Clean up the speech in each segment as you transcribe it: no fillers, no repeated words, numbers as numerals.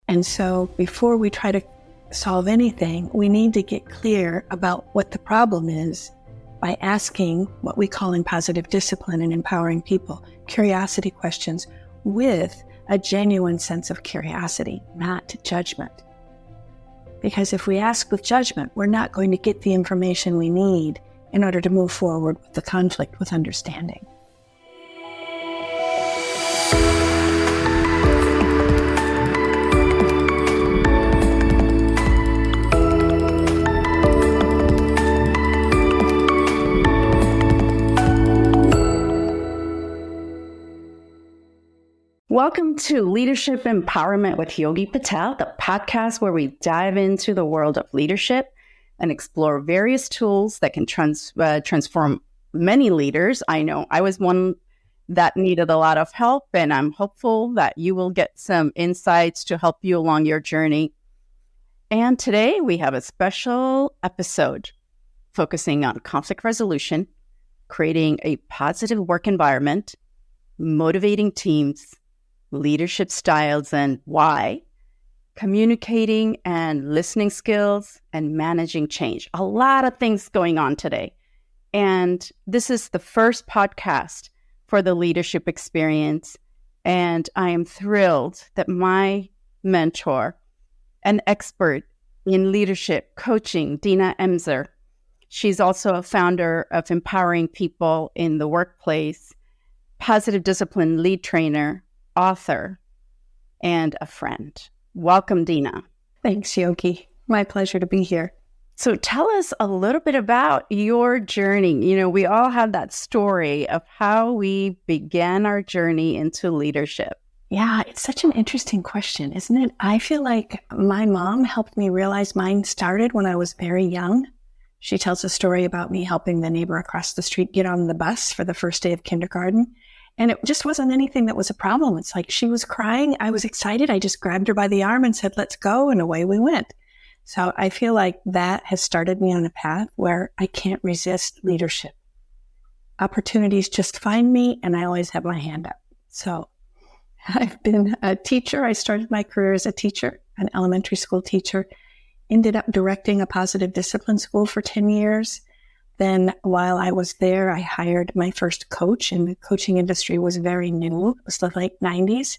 And so before we try to solve anything, we need to get clear about what the problem is by asking what we call in positive discipline and empowering people, curiosity questions with a genuine sense of curiosity, not judgment. Because if we ask with judgment, we're not going to get the information we need in order to move forward with the conflict with understanding. Welcome to Leadership Empowerment with Yogi Patel, the podcast where we dive into the world of leadership and explore various tools that can transform many leaders. I know I was one that needed a lot of help, and I'm hopeful that you will get some insights to help you along your journey. And today we have a special episode focusing on conflict resolution, creating a positive work environment, motivating teams, leadership styles and why, communicating and listening skills, and managing change. A lot of things going on today. And this is the first podcast for the leadership experience. And I am thrilled that my mentor, an expert in leadership coaching, Dina Emser, she's also a founder of Empowering People in the Workplace, positive discipline lead trainer, author, and a friend. Welcome, Dina. Thanks, Yogi. My pleasure to be here. So tell us a little bit about your journey. You know, we all have that story of how we began our journey into leadership. Yeah, it's such an interesting question, isn't it? I feel like my mom helped me realize mine started when I was very young. She tells a story about me helping the neighbor across the street get on the bus for the first day of kindergarten. And it just wasn't anything that was a problem. It's like she was crying. I was excited. I just grabbed her by the arm and said, let's go. And away we went. So I feel like that has started me on a path where I can't resist leadership. Opportunities just find me, and I always have my hand up. So I've been a teacher. I started my career as a teacher, an elementary school teacher, ended up directing a positive discipline school for 10 years. Then while I was there, I hired my first coach, and the coaching industry was very new. It was the late 90s.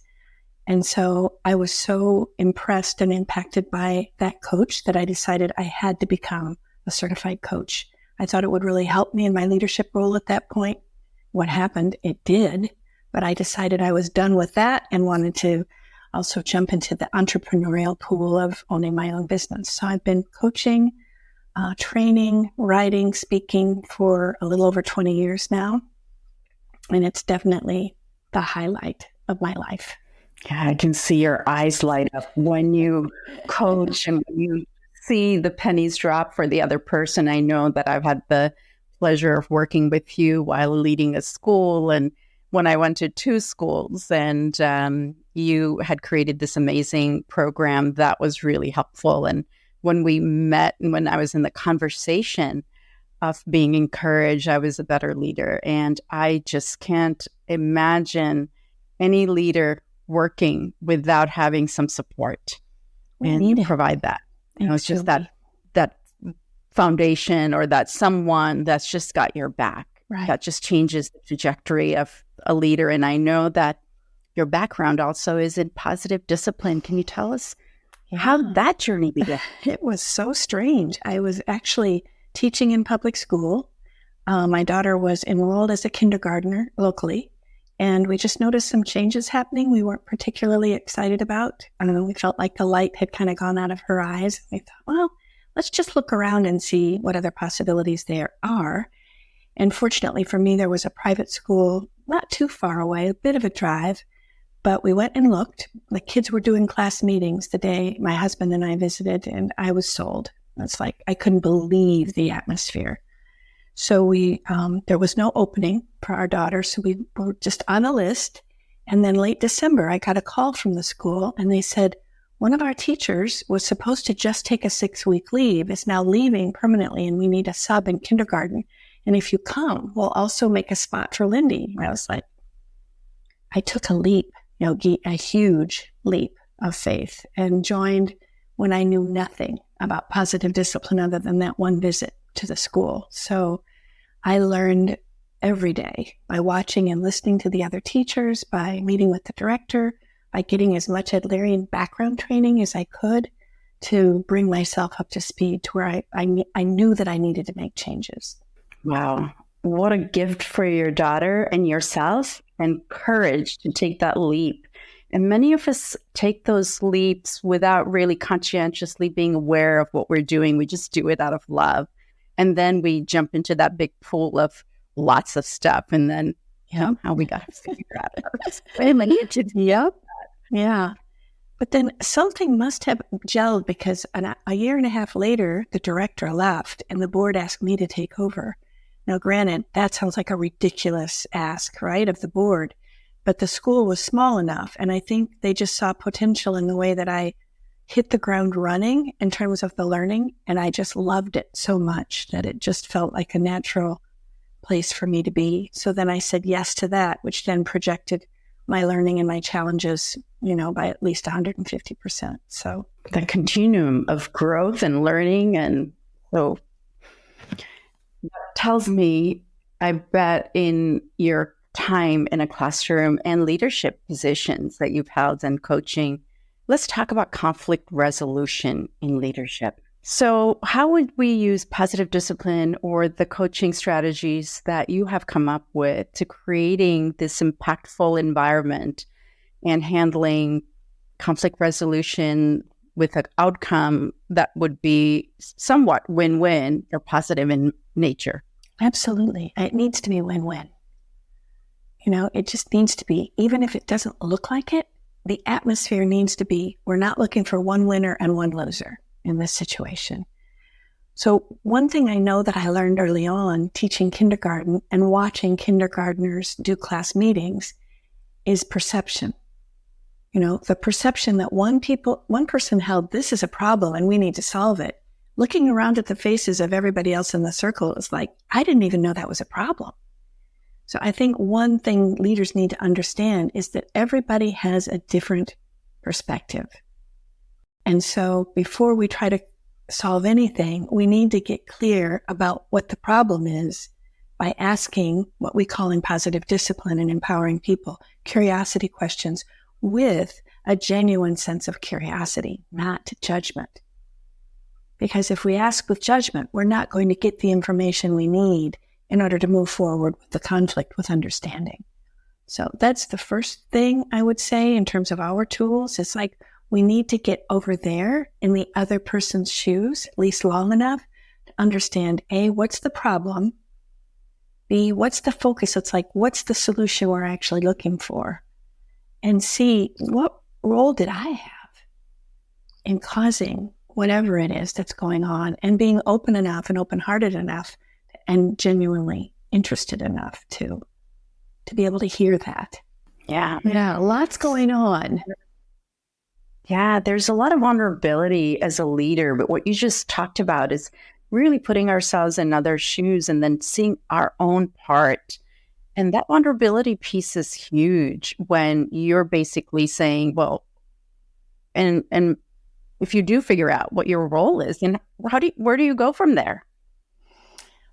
And so I was so impressed and impacted by that coach that I decided I had to become a certified coach. I thought it would really help me in my leadership role at that point. What happened? It did. But I decided I was done with that and wanted to also jump into the entrepreneurial pool of owning my own business. So I've been coaching, training, writing, speaking for a little over 20 years now. And it's definitely the highlight of my life. Yeah, I can see your eyes light up when you coach and when you see the pennies drop for the other person. I know that I've had the pleasure of working with you while leading a school, and when I went to two schools, and you had created this amazing program that was really helpful. And when we met and when I was in the conversation of being encouraged, I was a better leader. And I just can't imagine any leader working without having some support. And you provide that. You know, it's just that foundation or that someone that's just got your back. Right. That just changes the trajectory of a leader. And I know that your background also is in positive discipline. Can you tell us how that journey began? It was so strange. I was actually teaching in public school. My daughter was enrolled as a kindergartner locally, and we just noticed some changes happening we weren't particularly excited about. I don't know, we felt like the light had kind of gone out of her eyes. We thought, well, let's just look around and see what other possibilities there are. And fortunately for me, there was a private school not too far away, a bit of a drive. But we went and looked. The kids were doing class meetings the day my husband and I visited, and I was sold. It's like I couldn't believe the atmosphere. So there was no opening for our daughter, so we were just on the list. And then late December, I got a call from the school, and they said, one of our teachers was supposed to just take a 6-week leave, is now leaving permanently, and we need a sub in kindergarten. And if you come, we'll also make a spot for Lindy. I was like, I took a leap. Yogi, a huge leap. of faith and joined when I knew nothing about positive discipline other than that one visit to the school. So I learned every day by watching and listening to the other teachers, by meeting with the director, by getting as much Adlerian background training as I could to bring myself up to speed to where I knew that I needed to make changes. Wow. What a gift for your daughter and yourself, and courage to take that leap. And many of us take those leaps without really conscientiously being aware of what we're doing. We just do it out of love. And then we jump into that big pool of lots of stuff. And then, how we got to figure out Yep. Yeah. But then something must have gelled because a year and a half later, the director left and the board asked me to take over. Now, granted, that sounds like a ridiculous ask, right, of the board. But the school was small enough. And I think they just saw potential in the way that I hit the ground running in terms of the learning. And I just loved it so much that it just felt like a natural place for me to be. So then I said yes to that, which then projected my learning and my challenges, by at least 150%. So the continuum of growth and learning. And so that tells me, I bet in your time in a classroom and leadership positions that you've held and coaching, let's talk about conflict resolution in leadership. So how would we use positive discipline or the coaching strategies that you have come up with to creating this impactful environment and handling conflict resolution with an outcome that would be somewhat win-win or positive in nature? Absolutely. It needs to be win-win. It just needs to be, even if it doesn't look like it, the atmosphere needs to be, we're not looking for one winner and one loser in this situation. So one thing I know that I learned early on teaching kindergarten and watching kindergartners do class meetings is perception. The perception that one person held, this is a problem and we need to solve it. Looking around at the faces of everybody else in the circle, it was like, I didn't even know that was a problem. So I think one thing leaders need to understand is that everybody has a different perspective. And so before we try to solve anything, we need to get clear about what the problem is by asking what we call in positive discipline and empowering people, curiosity questions with a genuine sense of curiosity, not judgment. Because if we ask with judgment, we're not going to get the information we need in order to move forward with the conflict with understanding. So that's the first thing I would say in terms of our tools. It's like we need to get over there in the other person's shoes, at least long enough to understand, A, what's the problem? B, what's the focus? It's like, what's the solution we're actually looking for? And C, what role did I have in causing whatever it is that's going on, and being open enough and open-hearted enough and genuinely interested enough to be able to hear that. Yeah. Yeah, lots going on. Yeah, there's a lot of vulnerability as a leader, but what you just talked about is really putting ourselves in other shoes and then seeing our own part. And that vulnerability piece is huge when you're basically saying, well, and if you do figure out what your role is, then where do you go from there?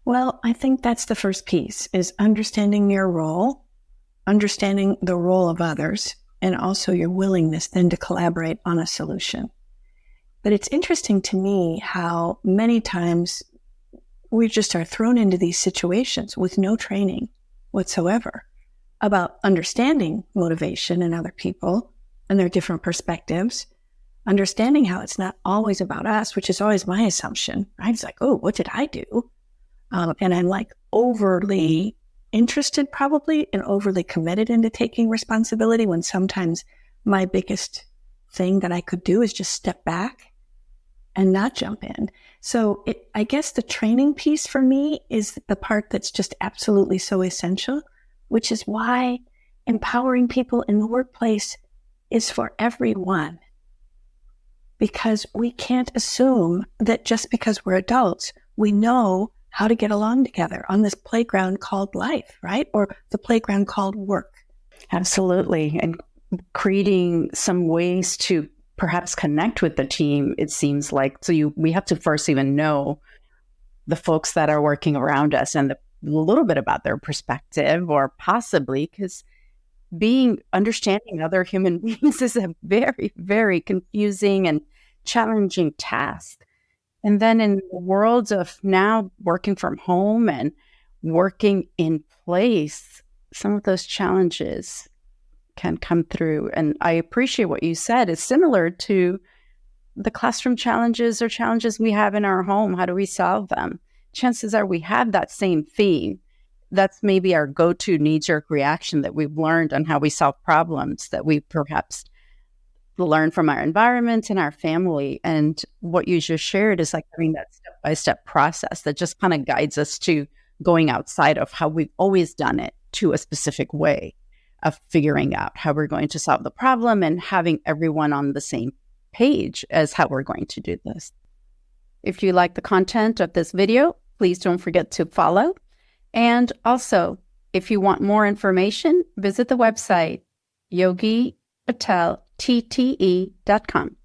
Well, I think that's the first piece, is understanding your role, understanding the role of others, and also your willingness then to collaborate on a solution. But it's interesting to me how many times we just are thrown into these situations with no training whatsoever about understanding motivation in other people and their different perspectives, understanding how it's not always about us, which is always my assumption. I was like, oh, what did I do? And I'm like overly interested probably and overly committed into taking responsibility when sometimes my biggest thing that I could do is just step back and not jump in. So I guess the training piece for me is the part that's just absolutely so essential, which is why empowering people in the workplace is for everyone. Because we can't assume that just because we're adults, we know how to get along together on this playground called life, right? Or the playground called work. Absolutely. And creating some ways to perhaps connect with the team, it seems like. So we have to first even know the folks that are working around us and a little bit about their perspective, or possibly because understanding other human beings is a very, very confusing and challenging task. And then in the world of now working from home and working in place, some of those challenges can come through. And I appreciate what you said. It's similar to the classroom challenges or challenges we have in our home. How do we solve them? Chances are we have that same theme. That's maybe our go-to knee-jerk reaction that we've learned on how we solve problems, that we perhaps learn from our environment and our family. And what you just shared is like having that step-by-step process that just kind of guides us to going outside of how we've always done it to a specific way of figuring out how we're going to solve the problem and having everyone on the same page as how we're going to do this. If you like the content of this video, please don't forget to follow. And also, if you want more information, visit the website, yogipateltte.com.